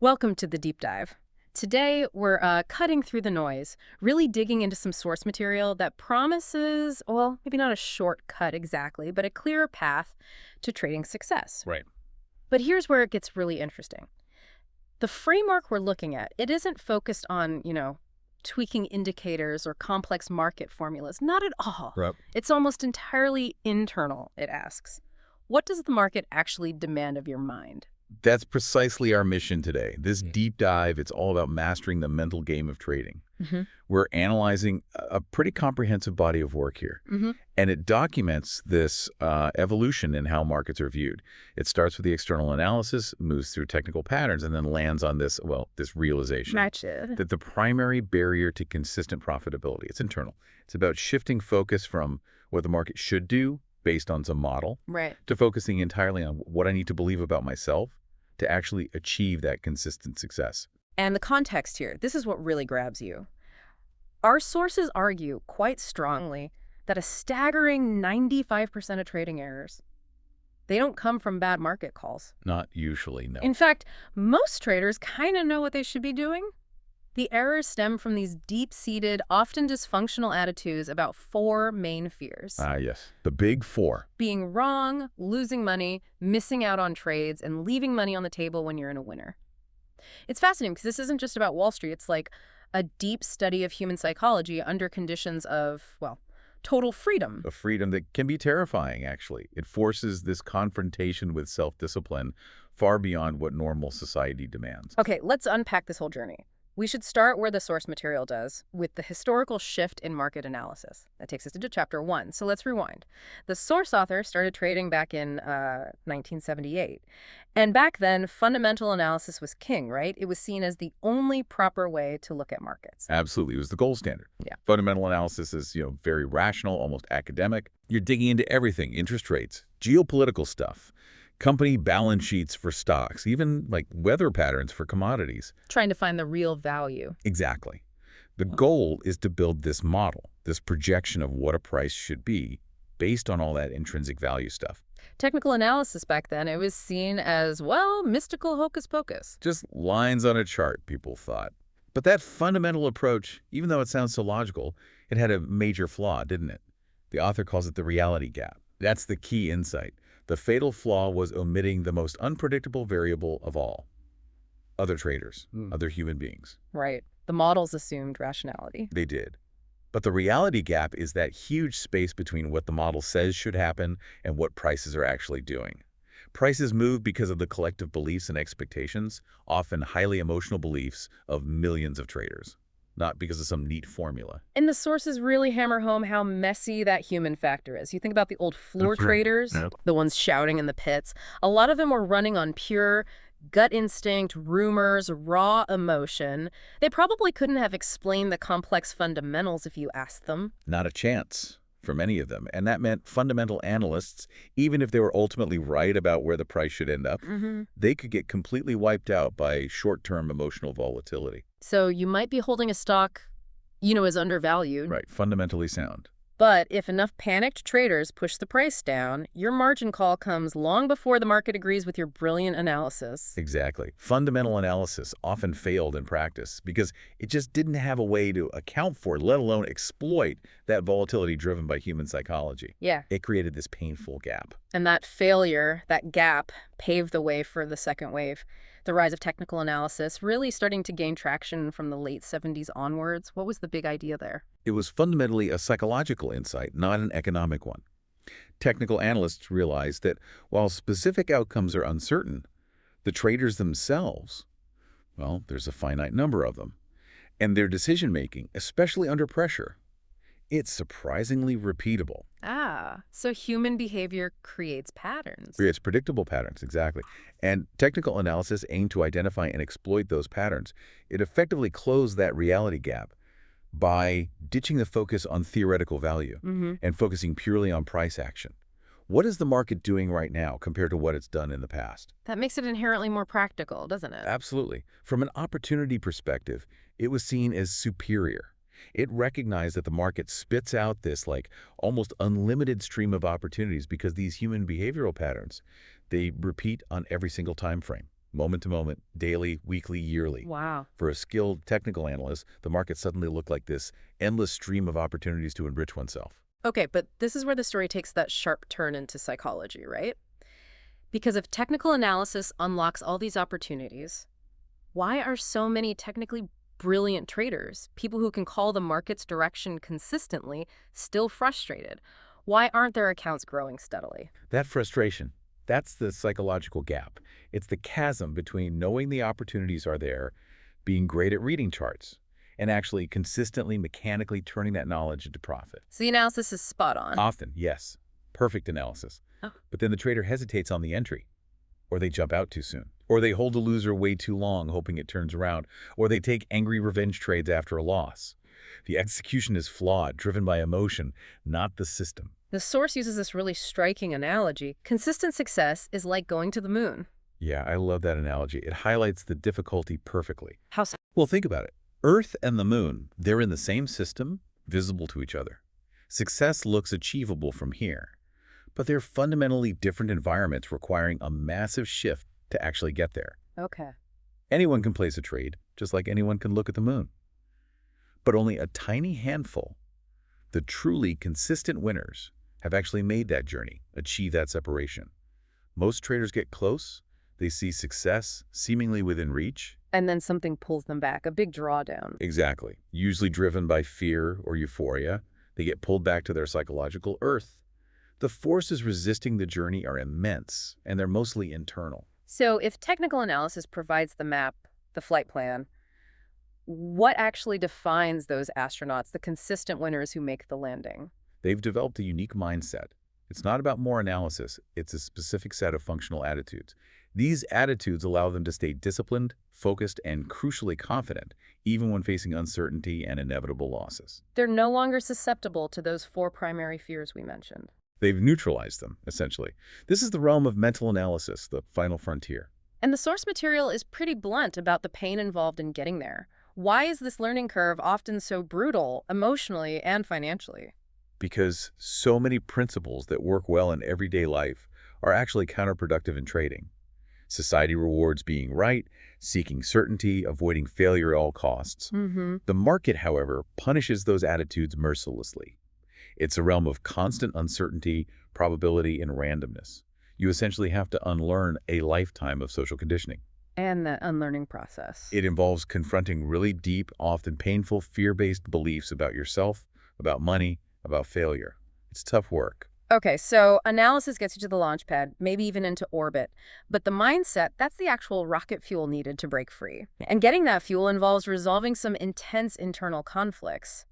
Welcome to the deep dive. Today, we're cutting through the noise, really digging into some source material that promises, well, maybe not a shortcut exactly, but a clearer path to trading success. Right. But here's where it gets really interesting. The framework we're looking at, it isn't focused on, tweaking indicators or complex market formulas. Not at all. Right. It's almost entirely internal, it asks. What does the market actually demand of your mind? That's precisely our mission today. This deep dive, it's all about mastering the mental game of trading. Mm-hmm. We're analyzing a pretty comprehensive body of work here, Mm-hmm. and it documents this evolution in how markets are viewed. It starts with the external analysis, moves through technical patterns, and then lands on this realization Gotcha. that the primary barrier to consistent profitability, it's internal. It's about shifting focus from what the market should do based on some model Right. to focusing entirely on what I need to believe about myself to actually achieve that consistent success. And the context here, this is what really grabs you. Our sources argue quite strongly that a staggering 95% of trading errors, they don't come from bad market calls. Not usually, no. In fact, most traders kind of know what they should be doing. The errors stem from these deep-seated, often dysfunctional attitudes about four main fears. Yes. The big four. Being wrong, losing money, missing out on trades, and leaving money on the table when you're in a winner. It's fascinating because this isn't just about Wall Street. It's like a deep study of human psychology under conditions of, well, total freedom. A freedom that can be terrifying, actually. It forces this confrontation with self-discipline far beyond what normal society demands. Okay, let's unpack this whole journey. We should start where the source material does, with the historical shift in market analysis. That takes us into chapter 1, so let's rewind. The source author started trading back in 1978. And back then, fundamental analysis was king, right? It was seen as the only proper way to look at markets. Absolutely. It was the gold standard. Yeah. Fundamental analysis is, very rational, almost academic. You're digging into everything, interest rates, geopolitical stuff, company balance sheets for stocks, even like weather patterns for commodities. Trying to find the real value. Exactly. The goal is to build this model, this projection of what a price should be based on all that intrinsic value stuff. Technical analysis back then, it was seen as, well, mystical hocus pocus. Just lines on a chart, people thought. But that fundamental approach, even though it sounds so logical, it had a major flaw, didn't it? The author calls it the reality gap. That's the key insight. The fatal flaw was omitting the most unpredictable variable of all. Other traders, other human beings. Right. The models assumed rationality. They did. But the reality gap is that huge space between what the model says should happen and what prices are actually doing. Prices move because of the collective beliefs and expectations, often highly emotional beliefs of millions of traders, not because of some neat formula. And the sources really hammer home how messy that human factor is. You think about the old floor That's right. traders, Yep. the ones shouting in the pits. A lot of them were running on pure gut instinct, rumors, raw emotion. They probably couldn't have explained the complex fundamentals if you asked them. Not a chance for many of them. And that meant fundamental analysts, even if they were ultimately right about where the price should end up, they could get completely wiped out by short-term emotional volatility. So you might be holding a stock, as undervalued. Right, fundamentally sound. But if enough panicked traders push the price down, your margin call comes long before the market agrees with your brilliant analysis. Exactly. Fundamental analysis often failed in practice because it just didn't have a way to account for, let alone exploit, that volatility driven by human psychology. Yeah. It created this painful gap. And that failure, that gap, paved the way for the second wave. The rise of technical analysis really starting to gain traction from the late 70s onwards. What was the big idea there? It was fundamentally a psychological insight, not an economic one. Technical analysts realized that while specific outcomes are uncertain, the traders themselves, well, there's a finite number of them, and their decision-making, especially under pressure, it's surprisingly repeatable. So human behavior creates patterns. Creates predictable patterns, exactly. And technical analysis aimed to identify and exploit those patterns. It effectively closed that reality gap by ditching the focus on theoretical value and focusing purely on price action. What is the market doing right now compared to what it's done in the past? That makes it inherently more practical, doesn't it? Absolutely. From an opportunity perspective, it was seen as superior. It recognized that the market spits out this almost unlimited stream of opportunities because these human behavioral patterns, they repeat on every single time frame. moment to moment, daily, weekly, yearly. Wow. For a skilled technical analyst, the market suddenly looked like this endless stream of opportunities to enrich oneself. Okay, but this is where the story takes that sharp turn into psychology, right? Because if technical analysis unlocks all these opportunities, why are so many technically brilliant traders, people who can call the market's direction consistently, still frustrated? Why aren't their accounts growing steadily? That frustration, that's the psychological gap. It's the chasm between knowing the opportunities are there, being great at reading charts, and actually consistently, mechanically turning that knowledge into profit. So the analysis is spot on. Often, yes, perfect analysis. Oh. But then the trader hesitates on the entry, or they jump out too soon, or they hold a loser way too long hoping it turns around, or they take angry revenge trades after a loss. The execution is flawed, driven by emotion, not the system. The source uses this really striking analogy. Consistent success is like going to the moon. Yeah, I love that analogy. It highlights the difficulty perfectly. How so? Well, think about it. Earth and the moon, they're in the same system, visible to each other. Success looks achievable from here, but they're fundamentally different environments requiring a massive shift to actually get there. Okay. Anyone can place a trade, just like anyone can look at the moon. But only a tiny handful, the truly consistent winners, have actually made that journey, achieved that separation. Most traders get close, they see success seemingly within reach. And then something pulls them back, a big drawdown. Exactly. Usually driven by fear or euphoria, they get pulled back to their psychological earth. The forces resisting the journey are immense, and they're mostly internal. So if technical analysis provides the map, the flight plan, what actually defines those astronauts, the consistent winners who make the landing? They've developed a unique mindset. It's not about more analysis, it's a specific set of functional attitudes. These attitudes allow them to stay disciplined, focused, and crucially confident, even when facing uncertainty and inevitable losses. They're no longer susceptible to those 4 primary fears we mentioned. They've neutralized them, essentially. This is the realm of mental analysis, the final frontier. And the source material is pretty blunt about the pain involved in getting there. Why is this learning curve often so brutal, emotionally and financially? Because so many principles that work well in everyday life are actually counterproductive in trading. Society rewards being right, seeking certainty, avoiding failure at all costs. The market, however, punishes those attitudes mercilessly. It's a realm of constant uncertainty, probability, and randomness. You essentially have to unlearn a lifetime of social conditioning. And that unlearning process. It involves confronting really deep, often painful, fear-based beliefs about yourself, about money, about failure. It's tough work. Okay, so analysis gets you to the launch pad, maybe even into orbit. But the mindset, that's the actual rocket fuel needed to break free. And getting that fuel involves resolving some intense internal conflicts.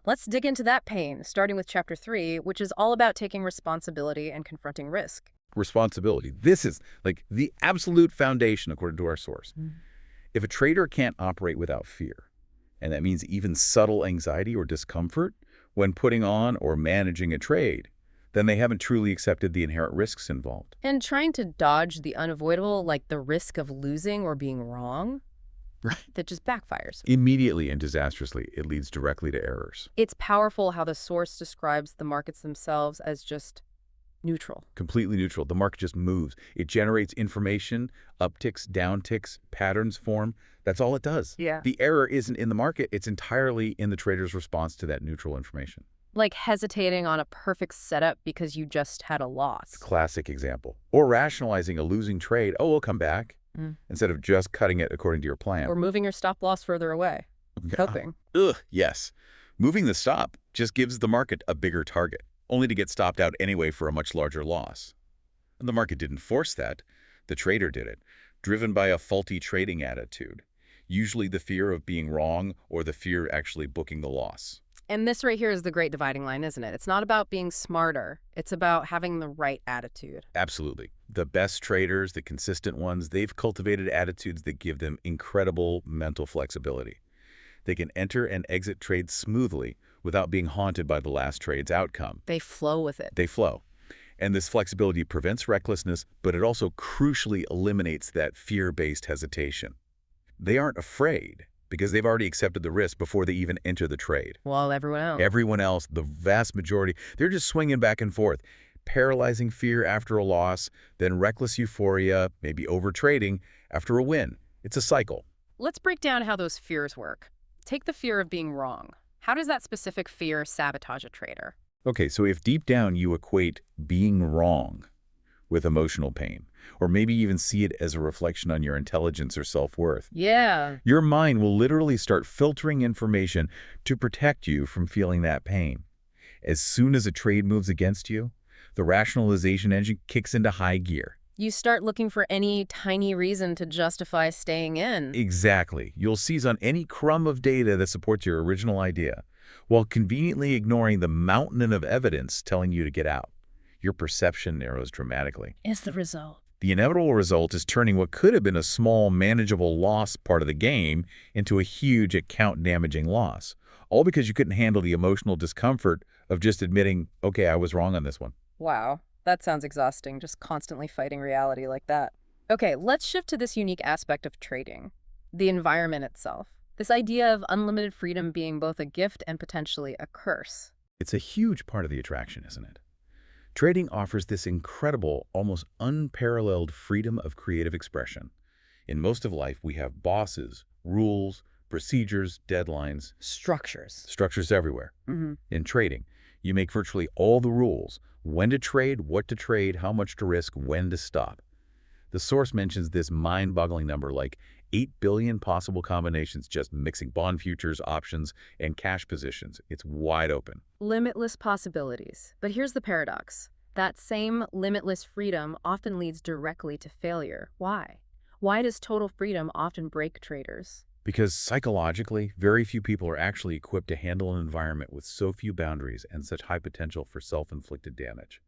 Let's dig into that pain, starting with Chapter 3, which is all about taking responsibility and confronting risk. Responsibility. This is like the absolute foundation, according to our source. If a trader can't operate without fear, and that means even subtle anxiety or discomfort when putting on or managing a trade, then they haven't truly accepted the inherent risks involved. And trying to dodge the unavoidable, like the risk of losing or being wrong, that just backfires. Immediately and disastrously, it leads directly to errors. It's powerful how the source describes the markets themselves as just neutral. Completely neutral. The market just moves. It generates information, upticks, downticks, patterns form. That's all it does. Yeah. The error isn't in the market. It's entirely in the trader's response to that neutral information. Like hesitating on a perfect setup because you just had a loss. Classic example. Or rationalizing a losing trade. Oh, we'll come back. Instead of just cutting it according to your plan. Or moving your stop loss further away. Coping. Yes. Moving the stop just gives the market a bigger target, only to get stopped out anyway for a much larger loss. And the market didn't force that. The trader did it, driven by a faulty trading attitude, usually the fear of being wrong or the fear actually booking the loss. And this right here is the great dividing line, isn't it? It's not about being smarter. It's about having the right attitude. Absolutely. The best traders, the consistent ones, they've cultivated attitudes that give them incredible mental flexibility. They can enter and exit trades smoothly without being haunted by the last trade's outcome. They flow with it. They flow. And this flexibility prevents recklessness, but it also crucially eliminates that fear-based hesitation. They aren't afraid because they've already accepted the risk before they even enter the trade. While Everyone else, the vast majority, they're just swinging back and forth. Paralyzing fear after a loss, then reckless euphoria, maybe overtrading, After a win, it's a cycle. Let's break down how those fears work. Take the fear of being wrong. How does that specific fear sabotage a trader? Okay, so if deep down you equate being wrong with emotional pain, or maybe even see it as a reflection on your intelligence or self-worth, Yeah. your mind will literally start filtering information to protect you from feeling that pain. As soon as a trade moves against you, the rationalization engine kicks into high gear. You start looking for any tiny reason to justify staying in. Exactly. You'll seize on any crumb of data that supports your original idea, while conveniently ignoring the mountain of evidence telling you to get out. Your perception narrows dramatically. Is the result. The inevitable result is turning what could have been a small, manageable loss part of the game into a huge account-damaging loss, all because you couldn't handle the emotional discomfort of just admitting, okay, I was wrong on this one. Wow, that sounds exhausting, just constantly fighting reality like that. Okay, let's shift to this unique aspect of trading, the environment itself. This idea of unlimited freedom being both a gift and potentially a curse. It's a huge part of the attraction, isn't it? Trading offers this incredible, almost unparalleled freedom of creative expression. In most of life, we have bosses, rules, procedures, deadlines, structures everywhere. In trading, you make virtually all the rules: when to trade, what to trade, how much to risk, when to stop. The source mentions this mind-boggling number like 8 billion possible combinations just mixing bond futures, options, and cash positions. It's wide open. Limitless possibilities. But here's the paradox. That same limitless freedom often leads directly to failure. Why? Why does total freedom often break traders? Because psychologically, very few people are actually equipped to handle an environment with so few boundaries and such high potential for self-inflicted damage.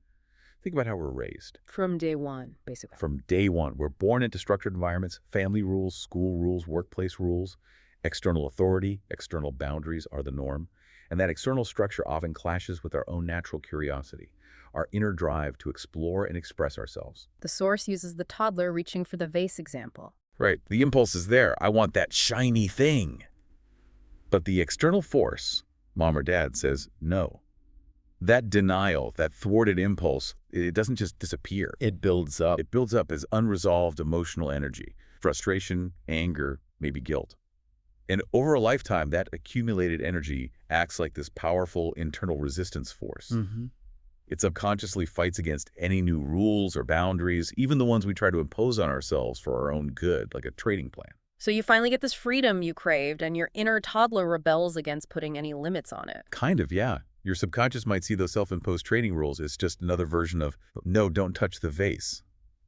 Think about how we're raised. From day one, basically. From day one, we're born into structured environments: family rules, school rules, workplace rules. External authority, external boundaries are the norm. And that external structure often clashes with our own natural curiosity, our inner drive to explore and express ourselves. The source uses the toddler reaching for the vase example. Right, the impulse is there. I want that shiny thing. But the external force, mom or dad, says no. That denial, that thwarted impulse, it doesn't just disappear. It builds up. It builds up as unresolved emotional energy, frustration, anger, maybe guilt. And over a lifetime, that accumulated energy acts like this powerful internal resistance force. It subconsciously fights against any new rules or boundaries, even the ones we try to impose on ourselves for our own good, like a trading plan. So you finally get this freedom you craved, and your inner toddler rebels against putting any limits on it. Kind of, yeah. Your subconscious might see those self-imposed trading rules as just another version of, no, don't touch the vase.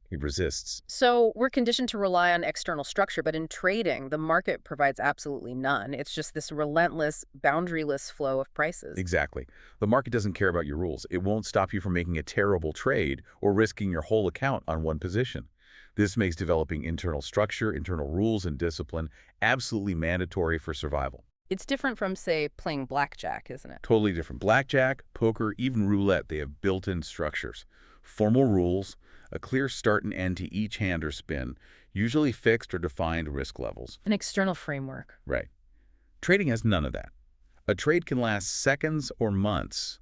It resists. So we're conditioned to rely on external structure, but in trading, the market provides absolutely none. It's just this relentless, boundaryless flow of prices. Exactly. The market doesn't care about your rules. It won't stop you from making a terrible trade or risking your whole account on one position. This makes developing internal structure, internal rules, and discipline absolutely mandatory for survival. It's different from, say, playing blackjack, isn't it? Totally different. Blackjack, poker, even roulette, they have built-in structures. Formal rules, a clear start and end to each hand or spin, usually fixed or defined risk levels. An external framework. Right. Trading has none of that. A trade can last seconds or months.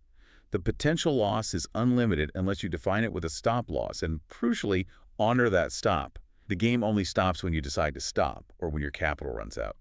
The potential loss is unlimited unless you define it with a stop loss and, crucially, honor that stop. The game only stops when you decide to stop or when your capital runs out.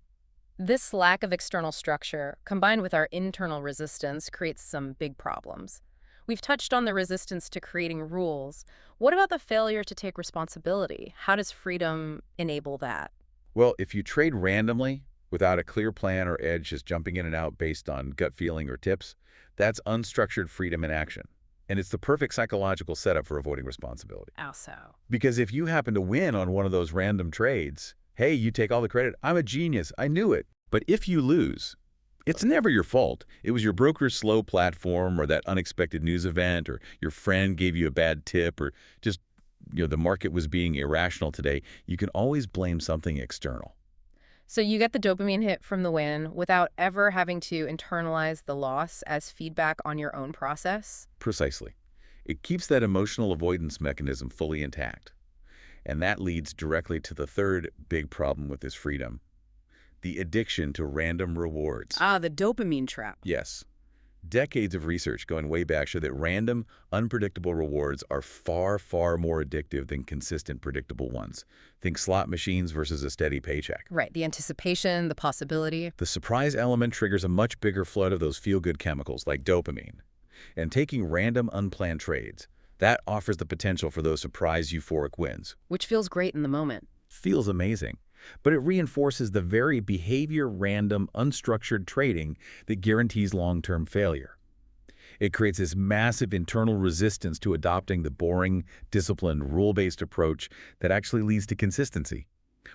This lack of external structure, combined with our internal resistance, creates some big problems. We've touched on the resistance to creating rules. What about the failure to take responsibility? How does freedom enable that? Well, if you trade randomly, without a clear plan or edge, just jumping in and out based on gut feeling or tips, that's unstructured freedom in action. And it's the perfect psychological setup for avoiding responsibility. How so? Because if you happen to win on one of those random trades, hey, you take all the credit. I'm a genius. I knew it. But if you lose, it's never your fault. It was your broker's slow platform or that unexpected news event or your friend gave you a bad tip or just, the market was being irrational today. You can always blame something external. So you get the dopamine hit from the win without ever having to internalize the loss as feedback on your own process? Precisely. It keeps that emotional avoidance mechanism fully intact. And that leads directly to the third big problem with this freedom: the addiction to random rewards. Ah, the dopamine trap. Yes. Decades of research going way back show that random, unpredictable rewards are far, far more addictive than consistent, predictable ones. Think slot machines versus a steady paycheck. Right, the anticipation, the possibility. The surprise element triggers a much bigger flood of those feel-good chemicals like dopamine. And taking random, unplanned trades, that offers the potential for those surprise euphoric wins. Which feels great in the moment. Feels amazing. But it reinforces the very behavior random, unstructured trading that guarantees long-term failure. It creates this massive internal resistance to adopting the boring, disciplined, rule-based approach that actually leads to consistency.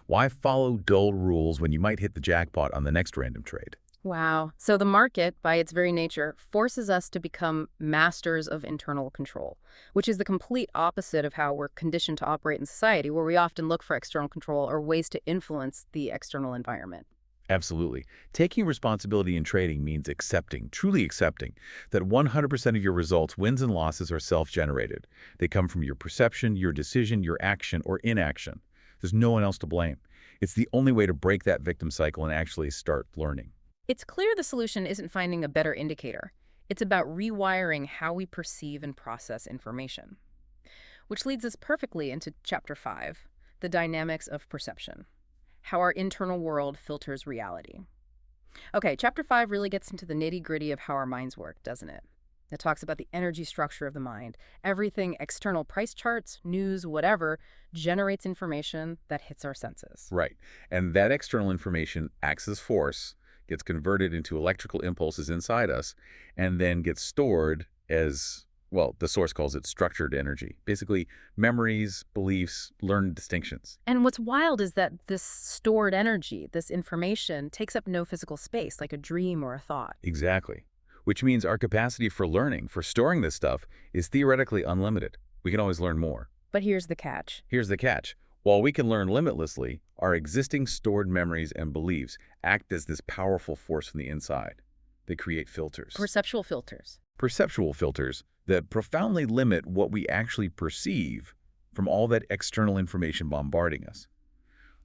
Why follow dull rules when you might hit the jackpot on the next random trade? Wow. So the market, by its very nature, forces us to become masters of internal control, which is the complete opposite of how we're conditioned to operate in society, where we often look for external control or ways to influence the external environment. Absolutely. Taking responsibility in trading means accepting, truly accepting, that 100% of your results, wins and losses, are self-generated. They come from your perception, your decision, your action, or inaction. There's no one else to blame. It's the only way to break that victim cycle and actually start learning. It's clear the solution isn't finding a better indicator. It's about rewiring how we perceive and process information. Which leads us perfectly into Chapter 5, the dynamics of perception. How our internal world filters reality. Okay, Chapter 5 really gets into the nitty-gritty of how our minds work, doesn't it? It talks about the energy structure of the mind. Everything, external price charts, news, whatever, generates information that hits our senses. Right. And that external information acts as force, gets converted into electrical impulses inside us, and then gets stored as, well, the source calls it structured energy. Basically, memories, beliefs, learned distinctions. And what's wild is that this stored energy, this information, takes up no physical space, like a dream or a thought. Exactly. Which means our capacity for learning, for storing this stuff, is theoretically unlimited. We can always learn more. But here's the catch. Here's the catch. While we can learn limitlessly, our existing stored memories and beliefs act as this powerful force from the inside. They create filters. Perceptual filters. Perceptual filters that profoundly limit what we actually perceive from all that external information bombarding us.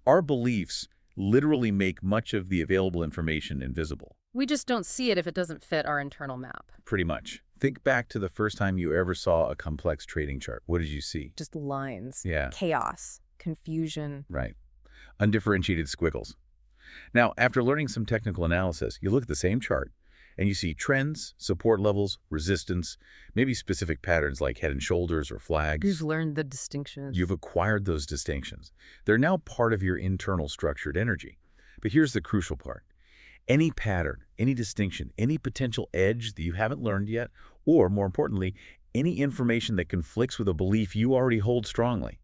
Our beliefs literally make much of the available information invisible. We just don't see it if it doesn't fit our internal map. Pretty much. Think back to the first time you ever saw a complex trading chart. What did you see? Just lines. Yeah. Chaos. Confusion. Right. Undifferentiated squiggles. Now, after learning some technical analysis, you look at the same chart and you see trends, support levels, resistance, maybe specific patterns like head and shoulders or flags. You've learned the distinctions. You've acquired those distinctions. They're now part of your internal structured energy. But here's the crucial part. Any pattern, any distinction, any potential edge that you haven't learned yet, or more importantly, any information that conflicts with a belief you already hold strongly,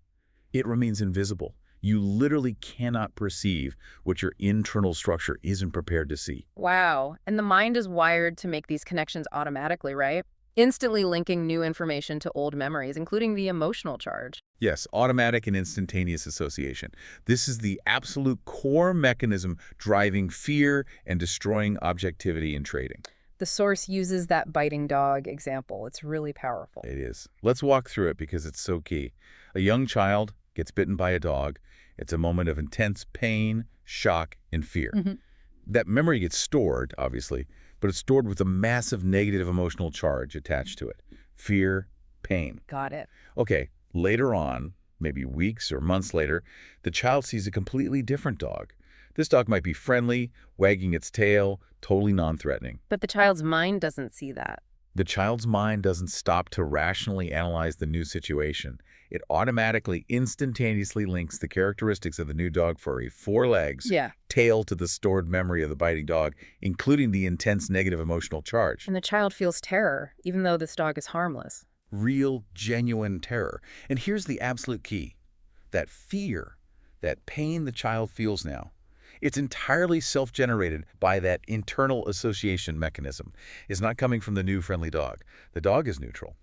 it remains invisible. You literally cannot perceive what your internal structure isn't prepared to see. Wow. And the mind is wired to make these connections automatically, right? Instantly linking new information to old memories, including the emotional charge. Yes, automatic and instantaneous association. This is the absolute core mechanism driving fear and destroying objectivity in trading. The source uses that biting dog example. It's really powerful. It is. Let's walk through it because it's so key. A young child gets bitten by a dog. It's a moment of intense pain, shock, and fear. That memory gets stored, obviously, but it's stored with a massive negative emotional charge attached to it. Fear, pain. Got it. Okay, later on, maybe weeks or months later, the child sees a completely different dog. This dog might be friendly, wagging its tail, totally non-threatening. But the child's mind doesn't see that. The child's mind doesn't stop to rationally analyze the new situation. It automatically, instantaneously links the characteristics of the new dog furry, 4 legs, tail to the stored memory of the biting dog, including the intense negative emotional charge. And the child feels terror, even though this dog is harmless. Real, genuine terror. And here's the absolute key. That fear, that pain the child feels now, it's entirely self-generated by that internal association mechanism. It's not coming from the new friendly dog. The dog is neutral,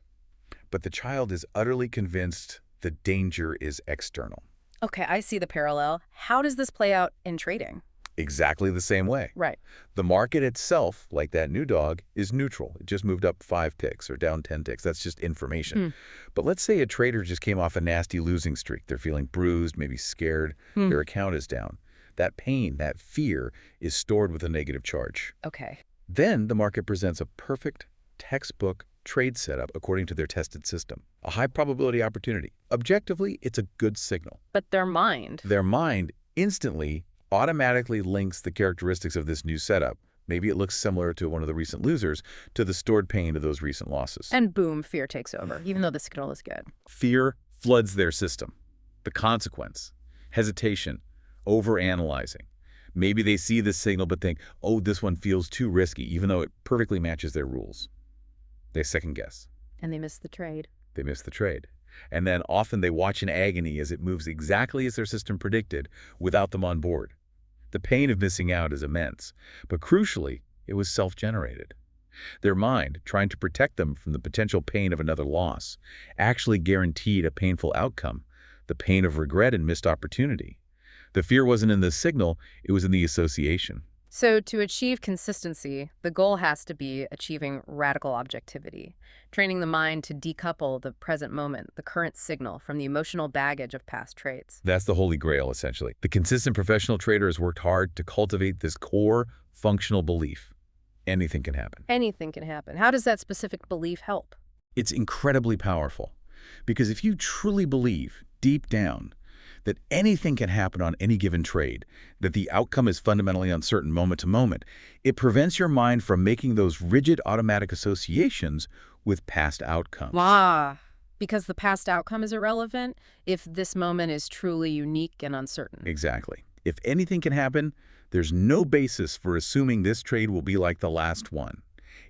but the child is utterly convinced the danger is external. Okay, I see the parallel. How does this play out in trading? Exactly the same way. Right. The market itself, like that new dog, is neutral. It just moved up 5 ticks or down 10 ticks. That's just information. But let's say a trader just came off a nasty losing streak. They're feeling bruised, maybe scared. Their account is down. That pain, that fear, is stored with a negative charge. Okay. Then the market presents a perfect, textbook trade setup according to their tested system. A high probability opportunity. Objectively, it's a good signal. But their mind. Their mind instantly, automatically links the characteristics of this new setup. Maybe it looks similar to one of the recent losers, to the stored pain of those recent losses. And boom, fear takes over, even though the signal is good. Fear floods their system. The consequence, hesitation, overanalyzing. Maybe they see this signal but think, oh, this one feels too risky, even though it perfectly matches their rules. They second guess. And they miss the trade. They miss the trade. And then often they watch in agony as it moves exactly as their system predicted without them on board. The pain of missing out is immense, but crucially, it was self-generated. Their mind, trying to protect them from the potential pain of another loss, actually guaranteed a painful outcome, the pain of regret and missed opportunity. The fear wasn't in the signal, it was in the association. So to achieve consistency, the goal has to be achieving radical objectivity, training the mind to decouple the present moment, the current signal, from the emotional baggage of past trades. That's the holy grail, essentially. The consistent professional trader has worked hard to cultivate this core functional belief. Anything can happen. Anything can happen. How does that specific belief help? It's incredibly powerful, because if you truly believe, deep down, that anything can happen on any given trade, that the outcome is fundamentally uncertain moment to moment, it prevents your mind from making those rigid automatic associations with past outcomes. Because the past outcome is irrelevant if this moment is truly unique and uncertain. Exactly. If anything can happen, there's no basis for assuming this trade will be like the last one.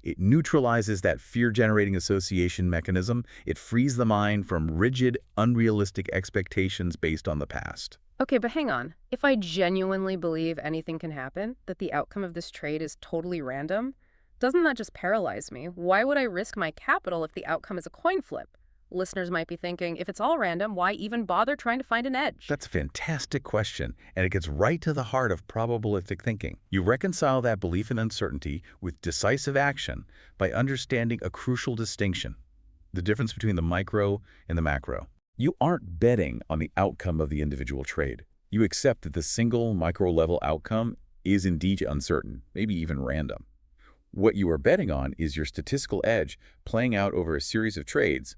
It neutralizes that fear-generating association mechanism. It frees the mind from rigid, unrealistic expectations based on the past. Okay, but hang on. If I genuinely believe anything can happen, that the outcome of this trade is totally random, doesn't that just paralyze me? Why would I risk my capital if the outcome is a coin flip? Listeners might be thinking, if it's all random, why even bother trying to find an edge? That's a fantastic question, and it gets right to the heart of probabilistic thinking. You reconcile that belief in uncertainty with decisive action by understanding a crucial distinction, the difference between the micro and the macro. You aren't betting on the outcome of the individual trade. You accept that the single micro-level outcome is indeed uncertain, maybe even random. What you are betting on is your statistical edge playing out over a series of trades,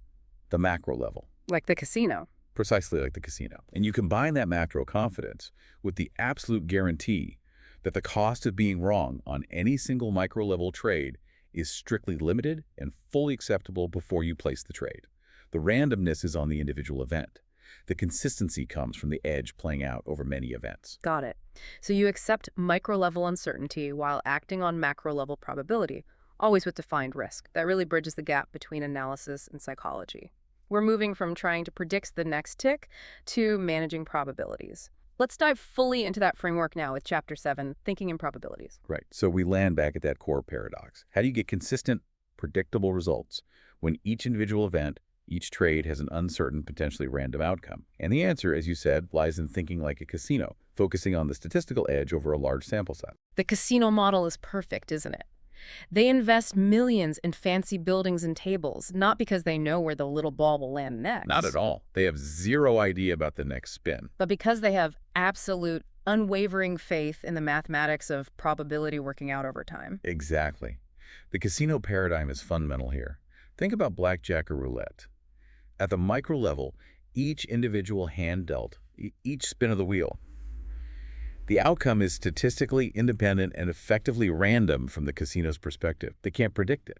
the macro level. Like the casino. Precisely like the casino. And you combine that macro confidence with the absolute guarantee that the cost of being wrong on any single micro-level trade is strictly limited and fully acceptable before you place the trade. The randomness is on the individual event. The consistency comes from the edge playing out over many events. Got it. So you accept micro-level uncertainty while acting on macro-level probability, always with defined risk. That really bridges the gap between analysis and psychology. We're moving from trying to predict the next tick to managing probabilities. Let's dive fully into that framework now with Chapter 7, Thinking in Probabilities. Right. So we land back at that core paradox. How do you get consistent, predictable results when each individual event, each trade has an uncertain, potentially random outcome? And the answer, as you said, lies in thinking like a casino, focusing on the statistical edge over a large sample set. The casino model is perfect, isn't it? They invest millions in fancy buildings and tables, not because they know where the little ball will land next. Not at all. They have zero idea about the next spin. But because they have absolute, unwavering faith in the mathematics of probability working out over time. Exactly. The casino paradigm is fundamental here. Think about blackjack or roulette. At the micro level, each individual hand dealt, each spin of the wheel, the outcome is statistically independent and effectively random from the casino's perspective. They can't predict it.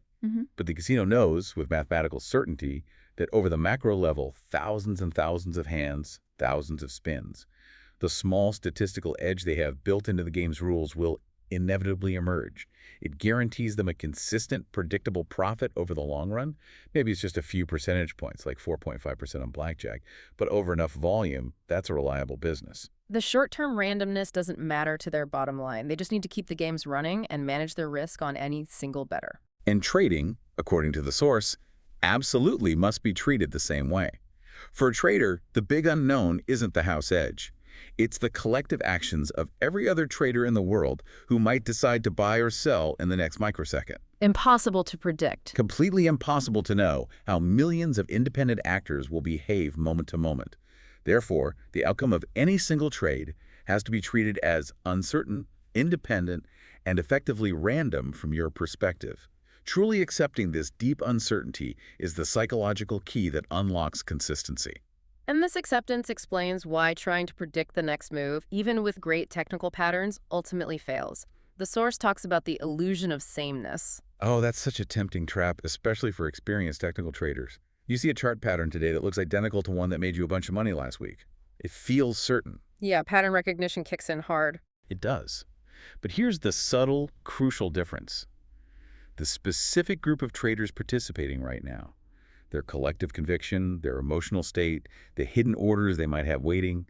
But the casino knows with mathematical certainty that over the macro level, thousands and thousands of hands, thousands of spins, the small statistical edge they have built into the game's rules will inevitably emerge. It guarantees them a consistent, predictable profit over the long run. Maybe it's just a few percentage points, like 4.5% on blackjack, but over enough volume, that's a reliable business. The short-term randomness doesn't matter to their bottom line. They just need to keep the games running and manage their risk on any single bettor. And trading, according to the source, absolutely must be treated the same way. For a trader, the big unknown isn't the house edge. It's the collective actions of every other trader in the world who might decide to buy or sell in the next microsecond. Impossible to predict. Completely impossible to know how millions of independent actors will behave moment to moment. Therefore, the outcome of any single trade has to be treated as uncertain, independent, and effectively random from your perspective. Truly accepting this deep uncertainty is the psychological key that unlocks consistency. And this acceptance explains why trying to predict the next move, even with great technical patterns, ultimately fails. The source talks about the illusion of sameness. Oh, that's such a tempting trap, especially for experienced technical traders. You see a chart pattern today that looks identical to one that made you a bunch of money last week. It feels certain. Yeah, pattern recognition kicks in hard. It does. But here's the subtle, crucial difference. The specific group of traders participating right now, their collective conviction, their emotional state, the hidden orders they might have waiting,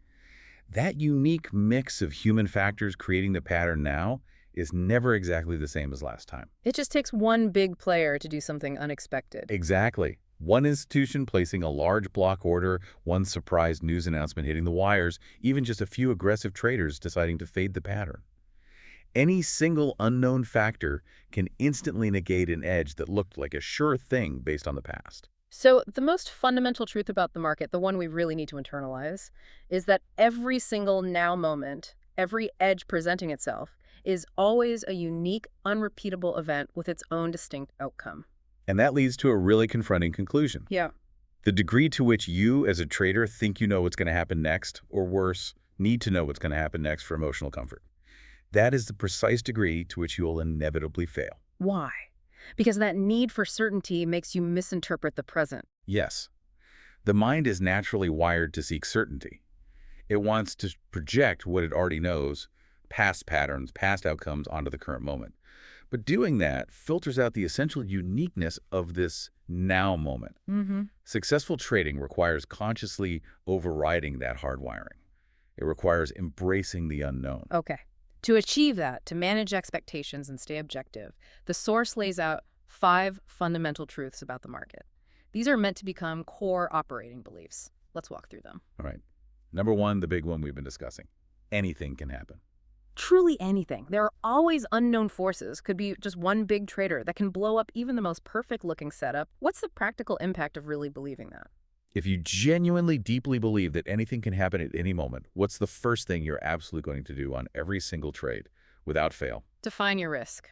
that unique mix of human factors creating the pattern now is never exactly the same as last time. It just takes one big player to do something unexpected. Exactly. One institution placing a large block order, one surprise news announcement hitting the wires, even just a few aggressive traders deciding to fade the pattern. Any single unknown factor can instantly negate an edge that looked like a sure thing based on the past. So the most fundamental truth about the market, the one we really need to internalize, is that every single now moment, every edge presenting itself, is always a unique, unrepeatable event with its own distinct outcome. And that leads to a really confronting conclusion. Yeah. The degree to which you, as a trader, think you know what's going to happen next, or worse, need to know what's going to happen next for emotional comfort. That is the precise degree to which you will inevitably fail. Why? Because that need for certainty makes you misinterpret the present. Yes, the mind is naturally wired to seek certainty. It wants to project what it already knows, past patterns, past outcomes onto the current moment. But doing that filters out the essential uniqueness of this now moment. Successful trading requires consciously overriding that hardwiring. It requires embracing the unknown. Okay. To achieve that, to manage expectations and stay objective, the source lays out 5 fundamental truths about the market. These are meant to become core operating beliefs. Let's walk through them. All right. Number one, the big one we've been discussing. Anything can happen. Truly anything. There are always unknown forces. Could be just one big trader that can blow up even the most perfect-looking setup. What's the practical impact of really believing that? If you genuinely, deeply believe that anything can happen at any moment, what's the first thing you're absolutely going to do on every single trade, without fail? Define your risk.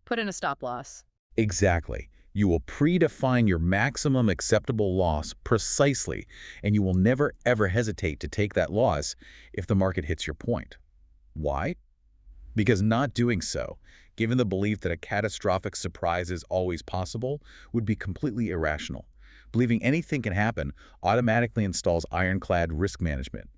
Put in a stop loss. Exactly. You will predefine your maximum acceptable loss precisely, and you will never, ever hesitate to take that loss if the market hits your point. Why? Because not doing so, given the belief that a catastrophic surprise is always possible, would be completely irrational. Believing anything can happen automatically installs ironclad risk management.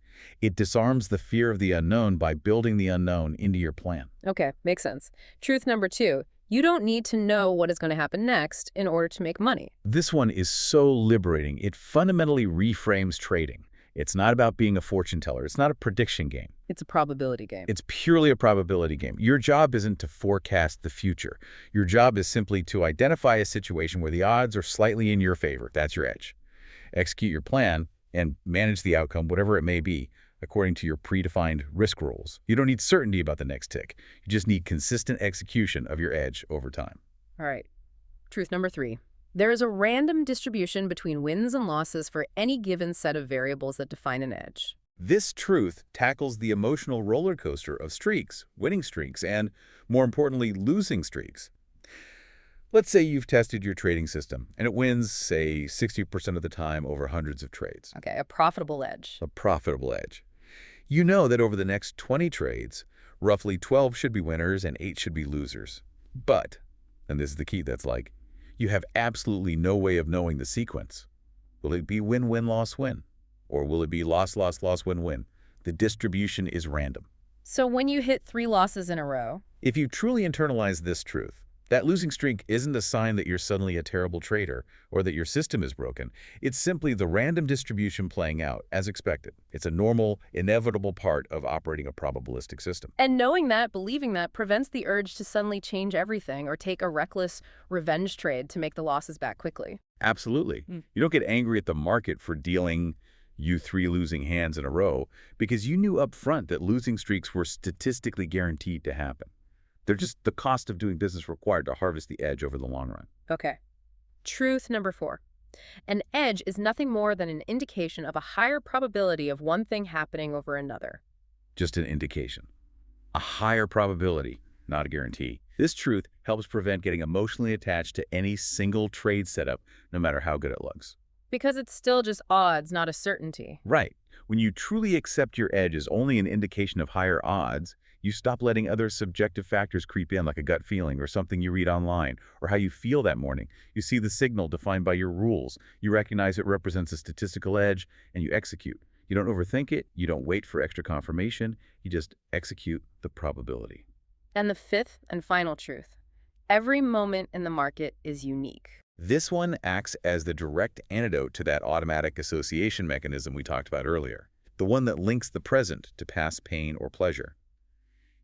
It disarms the fear of the unknown by building the unknown into your plan. Okay, makes sense. Truth number 2, you don't need to know what is going to happen next in order to make money. This one is so liberating. It fundamentally reframes trading. It's not about being a fortune teller. It's not a prediction game. It's a probability game. It's purely a probability game. Your job isn't to forecast the future. Your job is simply to identify a situation where the odds are slightly in your favor. That's your edge. Execute your plan and manage the outcome, whatever it may be, according to your predefined risk rules. You don't need certainty about the next tick. You just need consistent execution of your edge over time. All right. Truth number 3. There is a random distribution between wins and losses for any given set of variables that define an edge. This truth tackles the emotional roller coaster of streaks, winning streaks, and, more importantly, losing streaks. Let's say you've tested your trading system, and it wins, say, 60% of the time over hundreds of trades. Okay, a profitable edge. A profitable edge. You know that over the next 20 trades, roughly 12 should be winners and 8 should be losers. But, and this is the key that's like, you have absolutely no way of knowing the sequence. Will it be win-win, loss-win? Or will it be loss, loss, loss, win-win? The distribution is random. So when you hit 3 losses in a row, If you truly internalize this truth, that losing streak isn't a sign that you're suddenly a terrible trader or that your system is broken. It's simply the random distribution playing out as expected. It's a normal, inevitable part of operating a probabilistic system. and knowing that, believing that, prevents the urge to suddenly change everything or take a reckless revenge trade to make the losses back quickly. Absolutely. You don't get angry at the market for dealing you 3 losing hands in a row because you knew up front that losing streaks were statistically guaranteed to happen. They're just the cost of doing business required to harvest the edge over the long run. Okay. Truth number 4. An edge is nothing more than an indication of a higher probability of one thing happening over another. Just an indication. A higher probability, not a guarantee. This truth helps prevent getting emotionally attached to any single trade setup, no matter how good it looks. Because it's still just odds, not a certainty. Right. When you truly accept your edge as only an indication of higher odds, you stop letting other subjective factors creep in, like a gut feeling or something you read online or how you feel that morning. You see the signal defined by your rules. You recognize it represents a statistical edge, and you execute. You don't overthink it. You don't wait for extra confirmation. You just execute the probability. And the fifth and final truth. Every moment in the market is unique. This one acts as the direct antidote to that automatic association mechanism we talked about earlier, the one that links the present to past pain or pleasure.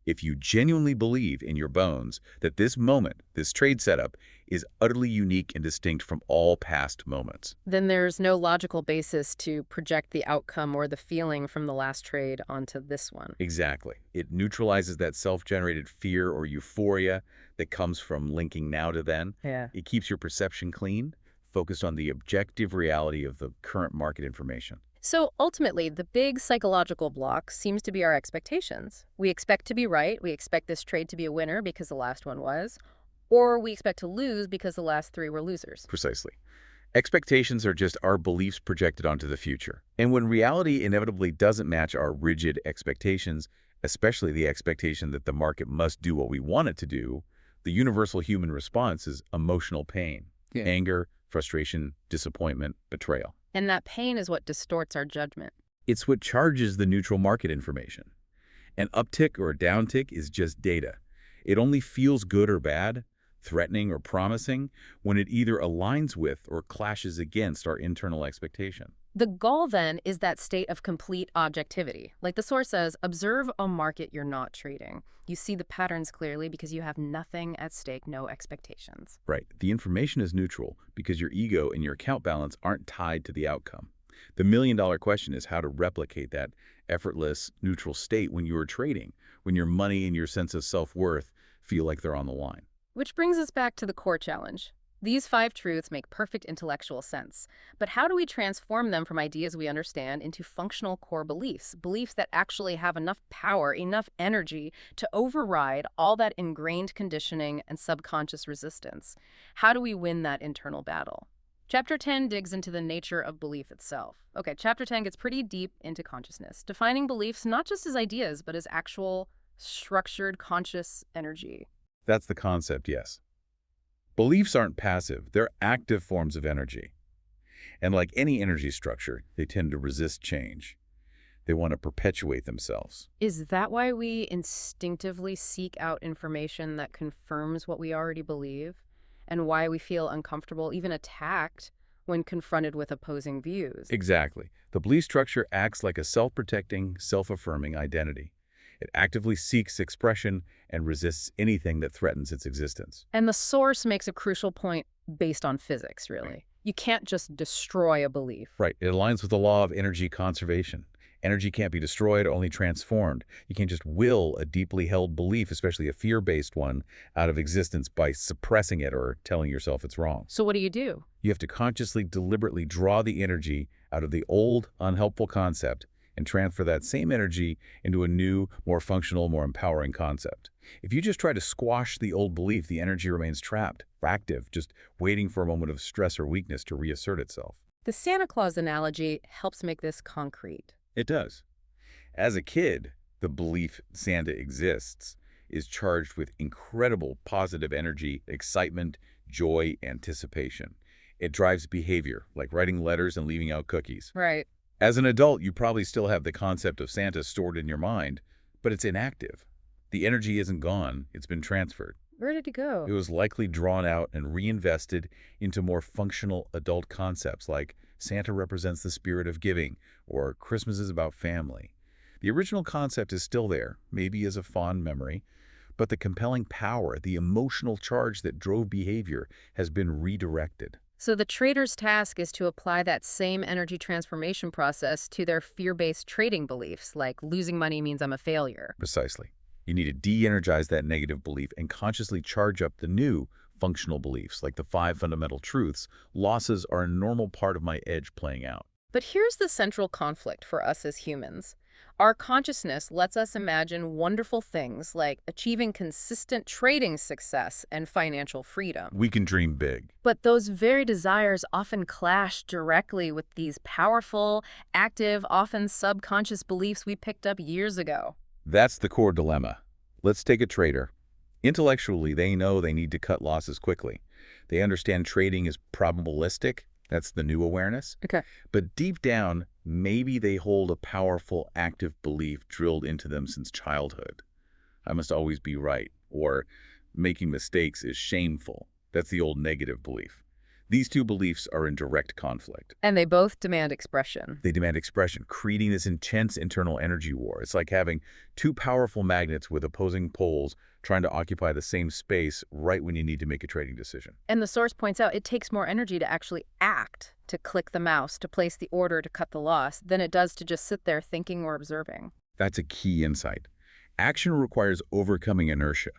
If you genuinely believe in your bones that this moment, this trade setup, is utterly unique and distinct from all past moments. Then there's no logical basis to project the outcome or the feeling from the last trade onto this one. Exactly. It neutralizes that self-generated fear or euphoria that comes from linking now to then. Yeah. It keeps your perception clean, focused on the objective reality of the current market information. So ultimately, the big psychological block seems to be our expectations. We expect to be right, we expect this trade to be a winner because the last one was, or we expect to lose because the last three were losers. Precisely. Expectations are just our beliefs projected onto the future. And when reality inevitably doesn't match our rigid expectations, especially the expectation that the market must do what we want it to do, the universal human response is emotional pain, anger, frustration, disappointment, betrayal. And that pain is what distorts our judgment. It's what charges the neutral market information. An uptick or a downtick is just data. It only feels good or bad, threatening or promising, when it either aligns with or clashes against our internal expectation. The goal, then, is that state of complete objectivity. Like the source says, observe a market you're not trading. You see the patterns clearly because you have nothing at stake, no expectations. Right. The information is neutral because your ego and your account balance aren't tied to the outcome. The million-dollar question is how to replicate that effortless, neutral state when you are trading, when your money and your sense of self-worth feel like they're on the line. Which brings us back to the core challenge. These 5 truths make perfect intellectual sense, but how do we transform them from ideas we understand into functional core beliefs, beliefs that actually have enough power, enough energy to override all that ingrained conditioning and subconscious resistance? How do we win that internal battle? Chapter 10 digs into the nature of belief itself. Okay, Chapter 10 gets pretty deep into consciousness, defining beliefs not just as ideas, but as actual, structured, conscious energy. That's the concept, yes. Beliefs aren't passive, they're active forms of energy. And like any energy structure, they tend to resist change. They want to perpetuate themselves. Is that why we instinctively seek out information that confirms what we already believe? And why we feel uncomfortable, even attacked, when confronted with opposing views? Exactly. The belief structure acts like a self-protecting, self-affirming identity. It actively seeks expression and resists anything that threatens its existence. And the source makes a crucial point based on physics, really. Right. You can't just destroy a belief. Right. It aligns with the law of energy conservation. Energy can't be destroyed, only transformed. You can't just will a deeply held belief, especially a fear-based one, out of existence by suppressing it or telling yourself it's wrong. So what do? You have to consciously, deliberately draw the energy out of the old, unhelpful concept and transfer that same energy into a new, more functional, more empowering concept. If you just try to squash the old belief, the energy remains trapped, active, just waiting for a moment of stress or weakness to reassert itself. The Santa Claus analogy helps make this concrete. It does. As a kid, the belief Santa exists is charged with incredible positive energy, excitement, joy, anticipation. It drives behavior, like writing letters and leaving out cookies. Right. As an adult, you probably still have the concept of Santa stored in your mind, but it's inactive. The energy isn't gone, it's been transferred. Where did it go? It was likely drawn out and reinvested into more functional adult concepts like Santa represents the spirit of giving or Christmas is about family. The original concept is still there, maybe as a fond memory, but the compelling power, the emotional charge that drove behavior has been redirected. So the trader's task is to apply that same energy transformation process to their fear-based trading beliefs, like losing money means I'm a failure. Precisely. You need to de-energize that negative belief and consciously charge up the new functional beliefs, like the 5 fundamental truths. Losses are a normal part of my edge playing out. But here's the central conflict for us as humans. Our consciousness lets us imagine wonderful things like achieving consistent trading success and financial freedom. We can dream big. But those very desires often clash directly with these powerful, active, often subconscious beliefs we picked up years ago. That's the core dilemma. Let's take a trader. Intellectually, they know they need to cut losses quickly. They understand trading is probabilistic. That's the new awareness. Okay. But deep down, maybe they hold a powerful, active belief drilled into them since childhood. I must always be right, or making mistakes is shameful. That's the old negative belief. These two beliefs are in direct conflict. And they both demand expression. They demand expression, creating this intense internal energy war. It's like having two powerful magnets with opposing poles trying to occupy the same space right when you need to make a trading decision. And the source points out it takes more energy to actually act, to click the mouse, to place the order, to cut the loss, than it does to just sit there thinking or observing. That's a key insight. Action requires overcoming inertia.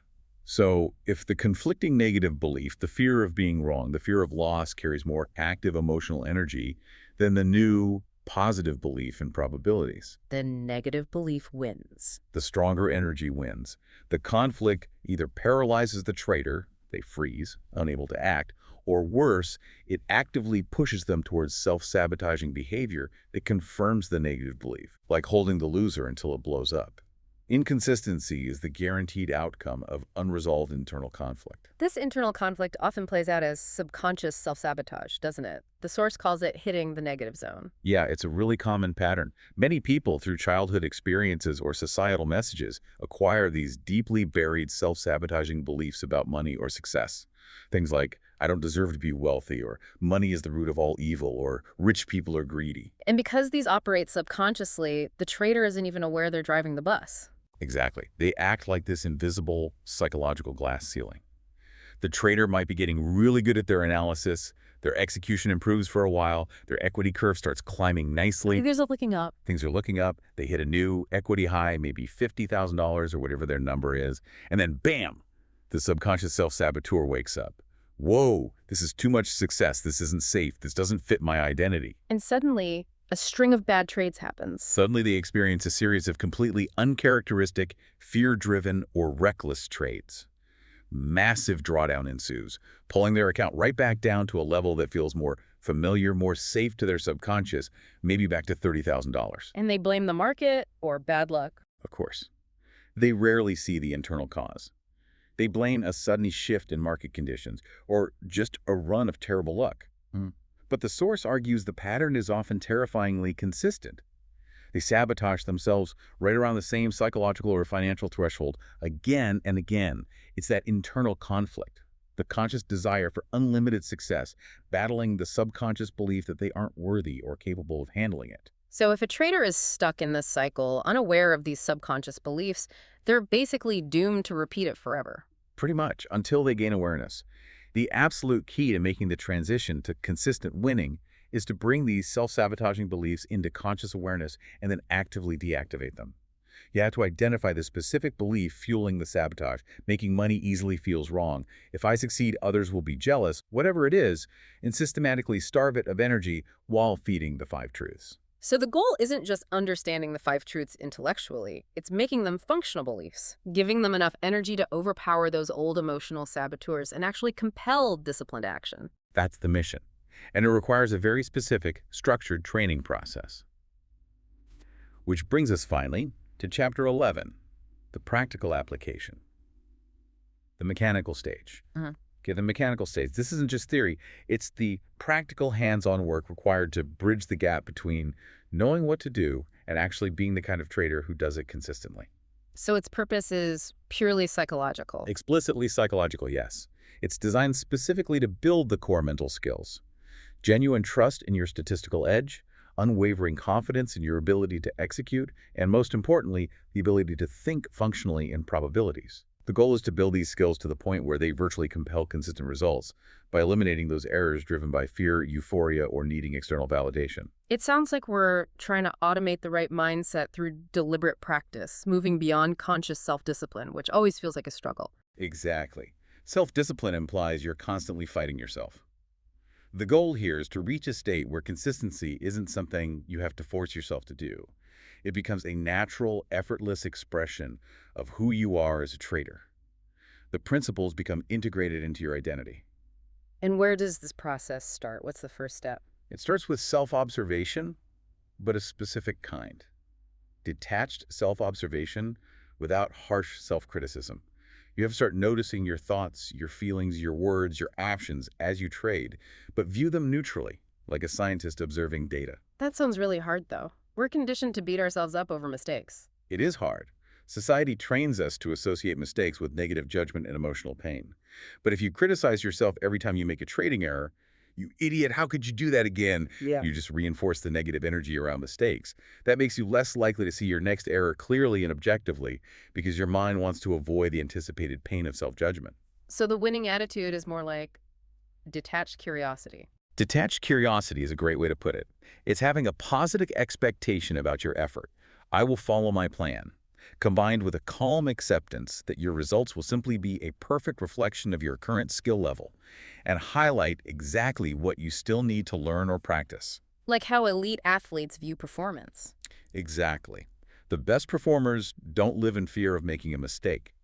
So if the conflicting negative belief, the fear of being wrong, the fear of loss carries more active emotional energy than the new positive belief in probabilities, Then negative belief wins. the stronger energy wins. The conflict either paralyzes the trader, they freeze, unable to act, or worse, it actively pushes them towards self-sabotaging behavior that confirms the negative belief, like holding the loser until it blows up. Inconsistency is the guaranteed outcome of unresolved internal conflict. This internal conflict often plays out as subconscious self-sabotage, doesn't it? The source calls it hitting the negative zone. Yeah, it's a really common pattern. Many people, through childhood experiences or societal messages, acquire these deeply buried self-sabotaging beliefs about money or success. Things like, I don't deserve to be wealthy, or money is the root of all evil, or rich people are greedy. And because these operate subconsciously, the trader isn't even aware they're driving the bus. Exactly. They act like this invisible psychological glass ceiling. The trader might be getting really good at their analysis, their execution improves for a while, their equity curve starts climbing nicely, Figures are looking up. things are looking up, they hit a new equity high, maybe $50,000 or whatever their number is, and then bam, the subconscious self-saboteur wakes up. Whoa, this is too much success, this isn't safe, this doesn't fit my identity. And suddenly, a string of bad trades happens. Suddenly they experience a series of completely uncharacteristic, fear-driven, or reckless trades. Massive drawdown ensues, pulling their account right back down to a level that feels more familiar, more safe to their subconscious, maybe back to $30,000. And they blame the market or bad luck. Of course. They rarely see the internal cause. They blame a sudden shift in market conditions, or just a run of terrible luck. But the source argues the pattern is often terrifyingly consistent. They sabotage themselves right around the same psychological or financial threshold again and again. It's that internal conflict, the conscious desire for unlimited success, battling the subconscious belief that they aren't worthy or capable of handling it. So if a trader is stuck in this cycle, unaware of these subconscious beliefs, they're basically doomed to repeat it forever. Pretty much, until they gain awareness. The absolute key to making the transition to consistent winning is to bring these self-sabotaging beliefs into conscious awareness and then actively deactivate them. You have to identify the specific belief fueling the sabotage, making money easily feels wrong. If I succeed, others will be jealous, whatever it is, and systematically starve it of energy while feeding the 5 truths. So the goal isn't just understanding the 5 truths intellectually, it's making them functional beliefs, giving them enough energy to overpower those old emotional saboteurs and actually compel disciplined action. That's the mission. And it requires a very specific, structured training process. Which brings us finally to Chapter 11, the practical application. The mechanical stage. Okay, the mechanical stage. This isn't just theory. It's the practical hands-on work required to bridge the gap between knowing what to do and actually being the kind of trader who does it consistently. So its purpose is purely psychological. Explicitly psychological, yes. It's designed specifically to build the core mental skills. Genuine trust in your statistical edge, unwavering confidence in your ability to execute, and most importantly, the ability to think functionally in probabilities. The goal is to build these skills to the point where they virtually compel consistent results by eliminating those errors driven by fear, euphoria, or needing external validation. It sounds like we're trying to automate the right mindset through deliberate practice, moving beyond conscious self-discipline, which always feels like a struggle. Exactly. Self-discipline implies you're constantly fighting yourself. The goal here is to reach a state where consistency isn't something you have to force yourself to do. It becomes a natural, effortless expression of who you are as a trader. The principles become integrated into your identity. And where does this process start? What's the first step? It starts with self-observation, but a specific kind. Detached self-observation without harsh self-criticism. You have to start noticing your thoughts, your feelings, your words, your actions as you trade, but view them neutrally, like a scientist observing data. That sounds really hard, though. We're conditioned to beat ourselves up over mistakes. It is hard. Society trains us to associate mistakes with negative judgment and emotional pain. But if you criticize yourself every time you make a trading error, "You idiot, how could you do that again?" Yeah. You just reinforce the negative energy around mistakes. That makes you less likely to see your next error clearly and objectively because your mind wants to avoid the anticipated pain of self-judgment. So the winning attitude is more like detached curiosity. Detached curiosity is a great way to put it. It's having a positive expectation about your effort. I will follow my plan, combined with a calm acceptance that your results will simply be a perfect reflection of your current skill level and highlight exactly what you still need to learn or practice. Like how elite athletes view performance. Exactly. The best performers don't live in fear of making a mistake.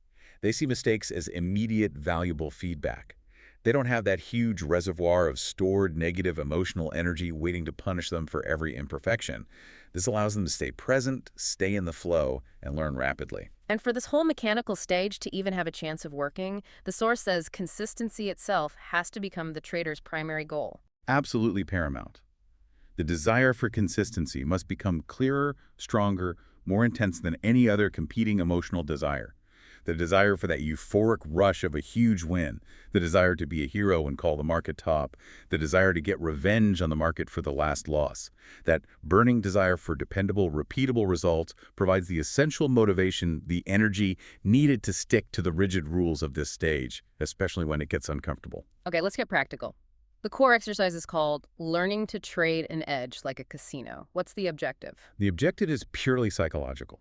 They see mistakes as immediate, valuable feedback. They don't have that huge reservoir of stored negative emotional energy waiting to punish them for every imperfection. This allows them to stay present, stay in the flow, and learn rapidly. And for this whole mechanical stage to even have a chance of working, the source says consistency itself has to become the trader's primary goal. Absolutely paramount. The desire for consistency must become clearer, stronger, more intense than any other competing emotional desire. The desire for that euphoric rush of a huge win, the desire to be a hero and call the market top, the desire to get revenge on the market for the last loss. That burning desire for dependable, repeatable results provides the essential motivation, the energy needed to stick to the rigid rules of this stage, especially when it gets uncomfortable. Okay, let's get practical. The core exercise is called learning to trade an edge like a casino. What's the objective? The objective is purely psychological.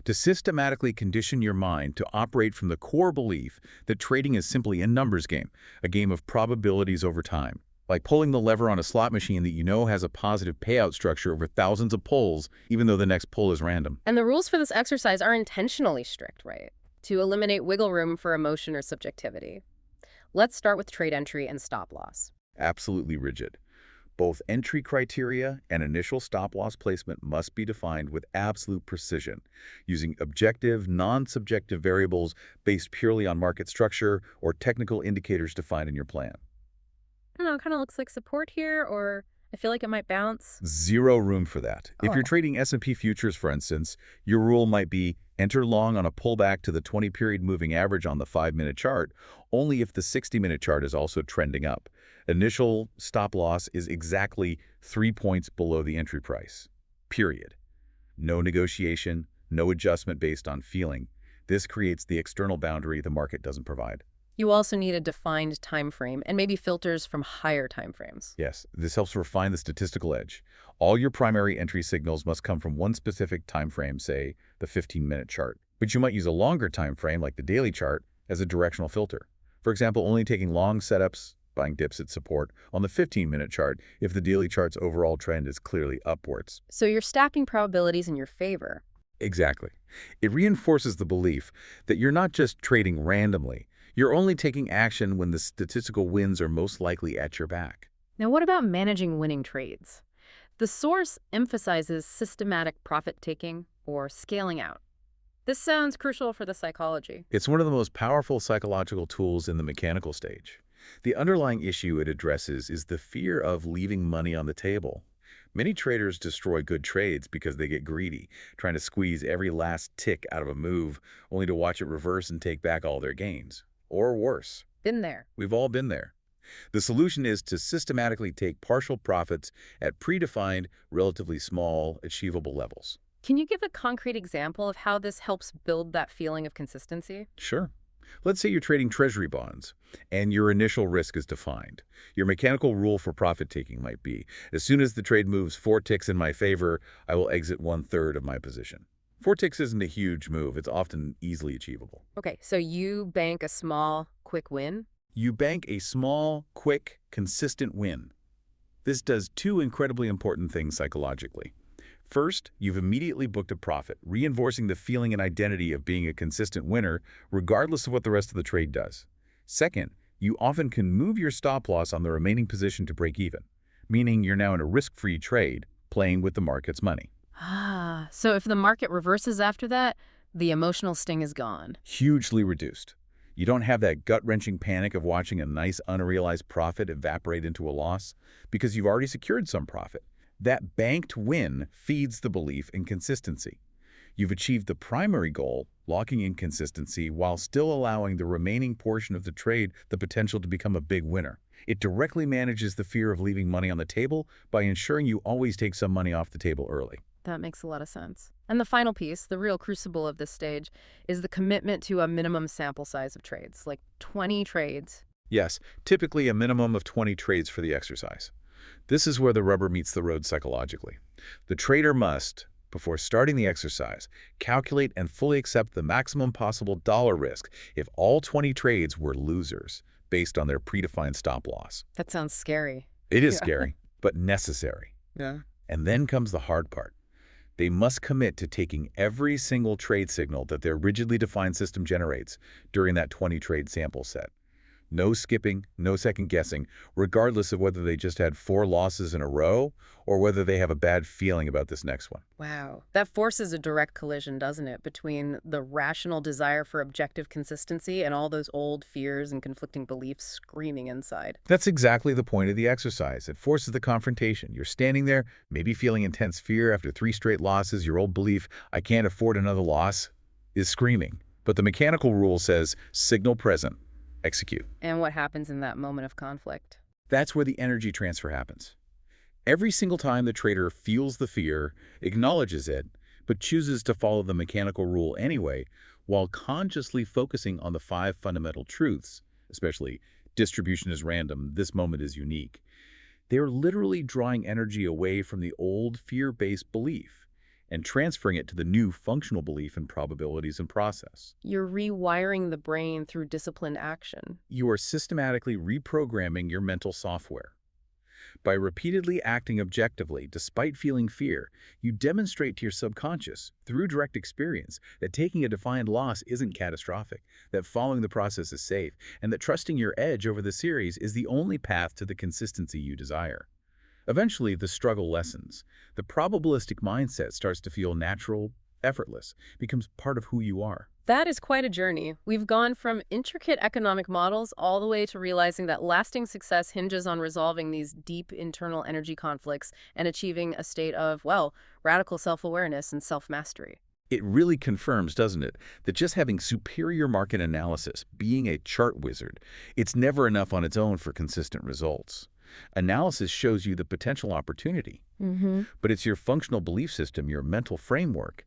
To systematically condition your mind to operate from the core belief that trading is simply a numbers game, a game of probabilities over time. Like pulling the lever on a slot machine that you know has a positive payout structure over thousands of pulls, even though the next pull is random. And the rules for this exercise are intentionally strict, right? To eliminate wiggle room for emotion or subjectivity. Let's start with trade entry and stop loss. Absolutely rigid. Both entry criteria and initial stop-loss placement must be defined with absolute precision, using objective, non-subjective variables based purely on market structure or technical indicators defined in your plan. I don't know, it kind of looks like support here, or I feel like it might bounce. Zero room for that. If you're Oh. trading S&P futures, for instance, your rule might be enter long on a pullback to the 20-period moving average on the 5-minute chart, only if the 60-minute chart is also trending up. Initial stop loss is exactly 3 points below the entry price. Period. No negotiation, no adjustment based on feeling. This creates the external boundary the market doesn't provide. You also need a defined time frame and maybe filters from higher time frames. Yes, this helps refine the statistical edge. All your primary entry signals must come from one specific time frame, say the 15-minute chart. But you might use a longer time frame, like the daily chart, as a directional filter. For example, only taking long setups, buying dips at support, on the 15-minute chart if the daily chart's overall trend is clearly upwards. So you're stacking probabilities in your favor. Exactly. It reinforces the belief that you're not just trading randomly. You're only taking action when the statistical wins are most likely at your back. Now, what about managing winning trades? The source emphasizes systematic profit-taking or scaling out. This sounds crucial for the psychology. It's one of the most powerful psychological tools in the mechanical stage. The underlying issue it addresses is the fear of leaving money on the table. Many traders destroy good trades because they get greedy, trying to squeeze every last tick out of a move, only to watch it reverse and take back all their gains. Or worse. Been there. We've all been there. The solution is to systematically take partial profits at predefined, relatively small, achievable levels. Can you give a concrete example of how this helps build that feeling of consistency? Sure. Let's say you're trading treasury bonds, and your initial risk is defined. Your mechanical rule for profit-taking might be, as soon as the trade moves 4 ticks in my favor, I will exit 1/3 of my position. 4 ticks isn't a huge move. It's often easily achievable. Okay, so you bank a small, quick win? You bank a small, quick, consistent win. This does 2 incredibly important things psychologically. First, you've immediately booked a profit, reinforcing the feeling and identity of being a consistent winner, regardless of what the rest of the trade does. Second, you often can move your stop loss on the remaining position to break even, meaning you're now in a risk-free trade, playing with the market's money. Ah, so if the market reverses after that, the emotional sting is gone. Hugely reduced. You don't have that gut-wrenching panic of watching a nice unrealized profit evaporate into a loss because you've already secured some profit. That banked win feeds the belief in consistency. You've achieved the primary goal, locking in consistency, while still allowing the remaining portion of the trade the potential to become a big winner. It directly manages the fear of leaving money on the table by ensuring you always take some money off the table early. That makes a lot of sense. And the final piece, the real crucible of this stage, is the commitment to a minimum sample size of trades, like 20 trades. Yes, typically a minimum of 20 trades for the exercise. This is where the rubber meets the road psychologically. The trader must, before starting the exercise, calculate and fully accept the maximum possible dollar risk if all 20 trades were losers, based on their predefined stop loss. That sounds scary. It is Yeah. scary, but necessary. Yeah. And then comes the hard part. They must commit to taking every single trade signal that their rigidly defined system generates during that 20-trade sample set. No skipping, no second guessing, regardless of whether they just had 4 losses in a row or whether they have a bad feeling about this next one. Wow. That forces a direct collision, doesn't it, between the rational desire for objective consistency and all those old fears and conflicting beliefs screaming inside. That's exactly the point of the exercise. It forces the confrontation. You're standing there, maybe feeling intense fear after 3 straight losses. Your old belief, I can't afford another loss, is screaming. But the mechanical rule says, signal present, execute. And what happens in that moment of conflict? That's where the energy transfer happens. Every single time the trader feels the fear, acknowledges it, but chooses to follow the mechanical rule anyway, while consciously focusing on the 5 fundamental truths, especially distribution is random, this moment is unique. They're literally drawing energy away from the old fear-based belief and transferring it to the new functional belief in probabilities and process. You're rewiring the brain through disciplined action. You are systematically reprogramming your mental software. By repeatedly acting objectively despite feeling fear, you demonstrate to your subconscious, through direct experience, that taking a defined loss isn't catastrophic, that following the process is safe, and that trusting your edge over the series is the only path to the consistency you desire. Eventually, the struggle lessens. The probabilistic mindset starts to feel natural, effortless, becomes part of who you are. That is quite a journey. We've gone from intricate economic models all the way to realizing that lasting success hinges on resolving these deep internal energy conflicts and achieving a state of, well, radical self-awareness and self-mastery. It really confirms, doesn't it, that just having superior market analysis, being a chart wizard, it's never enough on its own for consistent results. Analysis shows you the potential opportunity, but it's your functional belief system, your mental framework,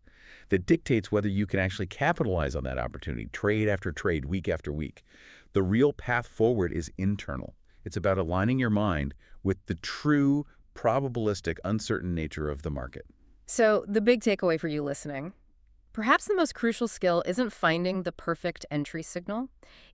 that dictates whether you can actually capitalize on that opportunity, trade after trade, week after week. The real path forward is internal. It's about aligning your mind with the true, probabilistic, uncertain nature of the market. So the big takeaway for you listening, perhaps the most crucial skill isn't finding the perfect entry signal.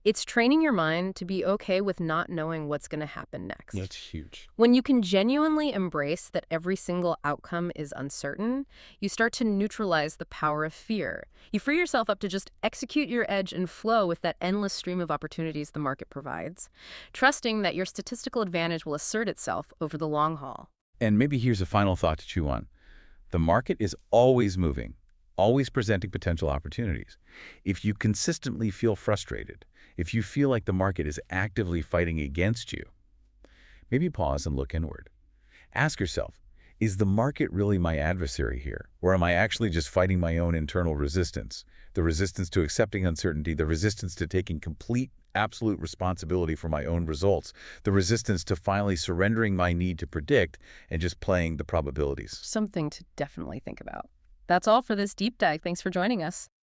It's training your mind to be okay with not knowing what's going to happen next. That's huge. When you can genuinely embrace that every single outcome is uncertain, you start to neutralize the power of fear. You free yourself up to just execute your edge and flow with that endless stream of opportunities the market provides, trusting that your statistical advantage will assert itself over the long haul. And maybe here's a final thought to chew on. The market is always moving, always presenting potential opportunities. If you consistently feel frustrated, if you feel like the market is actively fighting against you, maybe pause and look inward. Ask yourself, is the market really my adversary here? Or am I actually just fighting my own internal resistance? The resistance to accepting uncertainty, the resistance to taking complete, absolute responsibility for my own results, the resistance to finally surrendering my need to predict and just playing the probabilities. Something to definitely think about. That's all for this deep dive. Thanks for joining us.